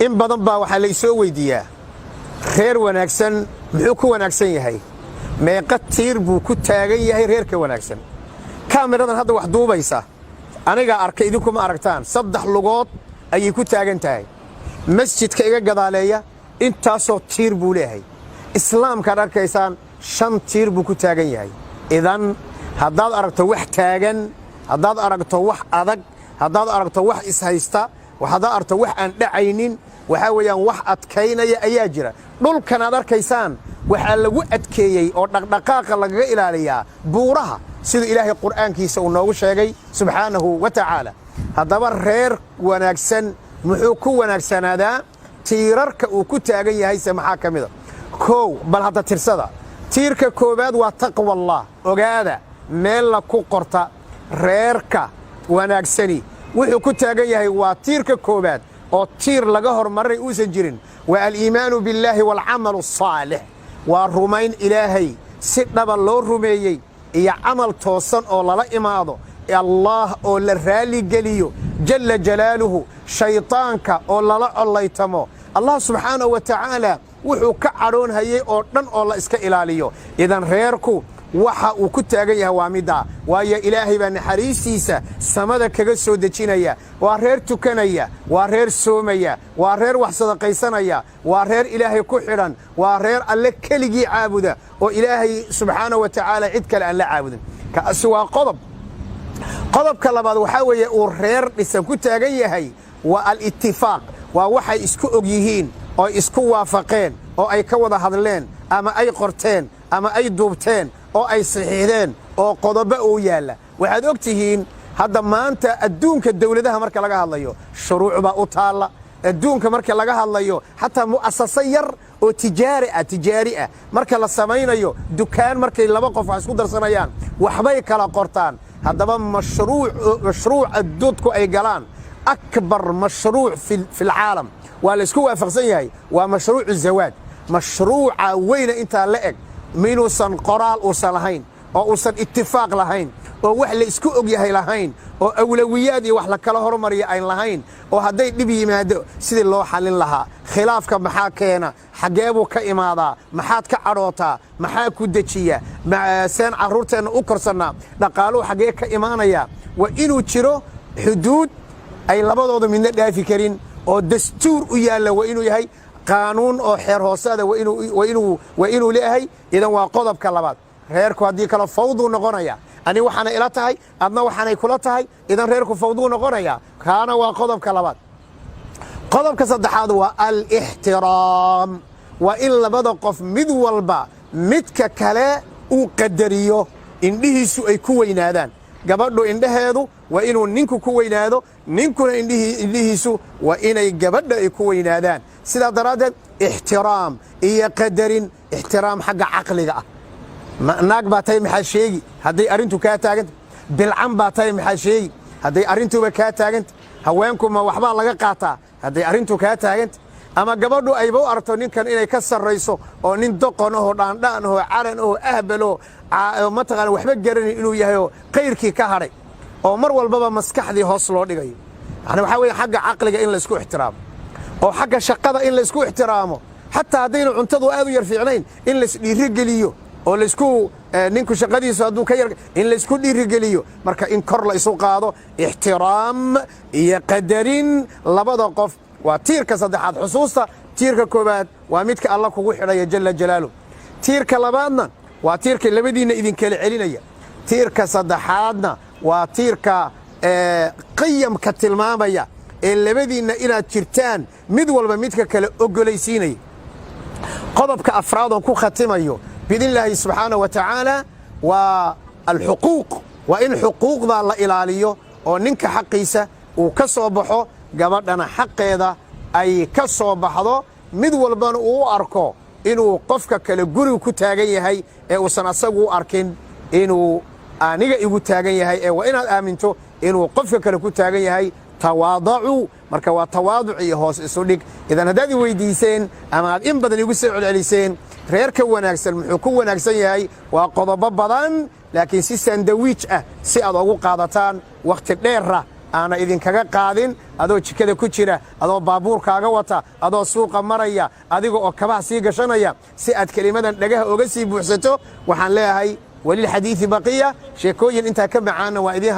in badan baa waxaa la isoo weydiiyaa reer wanaagsan muxuu ku wanaagsan yahay meeqa tiir buu ku taagan yahay reerka wanaagsan kaamiradan hadda wax duubaysa aniga arkay idinkuma aragtaan 3 lugood ayay ku taagan tahay masjidka iga gadaaleeya intaasoo tiir buu leeyahay islaamka arkaysaan 5 tiir buu ku taagan yahay idan haddaad aragto wax taagan haddaad aragto wax adag haddaad aragto wax ishaysta haddaad aragto wax aan dhacaynin waxa weeyaan wax adkaynaya ayaa jira dhulkan aad arkaysaan waxa lagu adkeeyay oo dhaqdhaqaaqa lagaga ilaaliyaa buuraha sida ilaahay quraankiisa uu noogu sheegay subhanahu wa ta'ala haddaba reer wanaagsan muxuu ku wanaagsanaadaa tiirarka uu ku taagan yahay maxaa kamida koow bal hadda tirsada tiirka koobaad waa taqwa allah ogaada meel la ku qorta reerka wanaagsani wuxuu ku taagan yahay waa tiirka koobaad oo tiir laga hormaray uusan jirin waa al-iimaanu billahi wal amalu saalih waa rumayn ilaahay si dhaba loo rumeeyay iyo amal toosan oo lala imaado allah oo la raali geliyo jalla jalaaluhu shaytaanka oo lala collaytamo allah subhanahu wa ta'ala wuxuu ka caroon hayay oo dhan oo la iska ilaaliyo idan reerku waxa uu ku taagan yahay waa midda waayo ilaahay baa naxariistiisa samada kaga soo dejinaya waa reer tukanaya waa reer soomaya waa reer wax sadaqaysanaya waa reer ilaahay ku xidhan waa reer alle keligii caabuda oo ilaahay subhanahu wa ta'ala cid kale aan la caabudin kaasi waa qodobka labaad waxa weeye uu reer dhisan ku taagan yahay waa al-ittifaaq waa waxay isku og yihiin oo isku waafaqeen oo ay ka wada hadleen ama ay qorteen ama ay duubteen oo ay saxiixdeen oo qodobo uu yaala waxaad ogtihiin hadda maanta adduunka dawladaha marka laga hadlayo shuruuc baa u taala adduunka marka laga hadlayo hatta mu'assasa yar oo tijaari ah marka la samaynayo dukaan markay laba qof isku darsanayaan waxbay kala qortaan haddaba mashruuc adduudku ay galaan akbar mashruuc fi العالم waa la isku waafaqsan yahay waa mashruuc zawaaj mashruuca weyna inta la eg minuusan qoraal uusan lahayn oo uusan ittifaaq lahayn oo wax la isku og yahay lahayn oo awlawiyaad iyo wax la kala hormariyo ay lahayn oo haday dib yimaado sidii loo xalin lahaa khilaafka maxaa keena xageebu ka imaadaa maxaad ka cadhootaa maxaa ku dejiya seen caruurteena u korsana dhaqaaluhu xagee ka imaanaya waa inuu jiro xuduud ay labadooda midna dhaafi karin oo dastuur u yaala waa inuu yahay qaanuun oo xeer hoosaada waa inuu leeyahay idan waa qodobka labaad reerku hadii kala fawdu noqonaya ani waxana ila tahay adna waxana kula tahay idan reerku fawdu noqonaya kaana waa qodobka labaad qodobka saddexaad waa al-ihtiram waa in labada qof mid walba midka kale uu qadariyo indhihiisu ay ku weynaadaan gabadhu indhaheedu waa inuu ninku ku weynaado ninkuna indhihiisu waa inay gabadha ay ku weynaadaan sida daraadeed ihtiram iyo qadarin ihtiram xagga aqliga ah naag baa tahay maxaa sheegi haday arintu ka taaganta bilcan baa tahay maxaa sheegi haday arintuba ka taaganta haweenku ma waxba laga qaataa haday arintu ka taaganta ama gabadhu ayba u aragto ninkan inay ka sarreyso oo nin doqon oo dhaandhaan oo caran oo ahbalo ma taqaan waxba garanay inuu yahay oo qeyrkii ka haray oo mar walbaba maskaxdii hoos loo dhigayo yani waxa weeye xagga aqliga in la isku ixtiraamo oo xagga shaqada in la isku ixtiraamo hatta hadayna cuntadu aad u yar fiicnayn in la isdhiiri geliyo oo la isku ninku shaqadiisu haduu ka yar in la isku dhiiri geliyo marka in kor la isu qaado ixtiraam iyo qadarin labada qof waa tiirka saddexaad xusuusta tiirka koobaad waa midka Allah kugu xidhay jalla jalaaluhu tiirka labaadna waa tiirka labadiina idin kala celinaya tiirka saddexaadna waa tiirka qiyamka tilmaamaya ee labadiina inaad jirtaan mid walba midka kale ogolaysiinay qodobka afraad oo ku khatimayo bidillaahi subhanahu wa ta'ala waa al-huquuq wa in huquuqda la ilaaliyo oo ninka xaqiisa uu ka soo baxo gabadhana xaqeeda ay ka soo baxdo mid walbana uu arko inuu qofka kale guriga ku taagan yahay ee uusan asagu arkin inuu aniga igu taagan yahay ee waa inaad aaminto inuu qofka kale ku taagan yahay tawaadu marka waa tawaadu iyo hoos isu dhig idan hadaad weydiiseen ama aad in badan igu soo celceliseen reerka wanaagsan muxuu ku wanaagsan yahay waa qodobo badan laakiin si sandwich ah si aad ugu qaadataan waqti dheer aana idinkaga qaadin adoo jikada ku jira adoo baabuurkaaga wata adoo suuqa maraya adiga oo kabaha sii gashanaya si aad kelimadan dhagaha oga sii buuxsato waxaan leeyahay walil xadiisi baqiya sheekooyin intaa ka macaana waa idin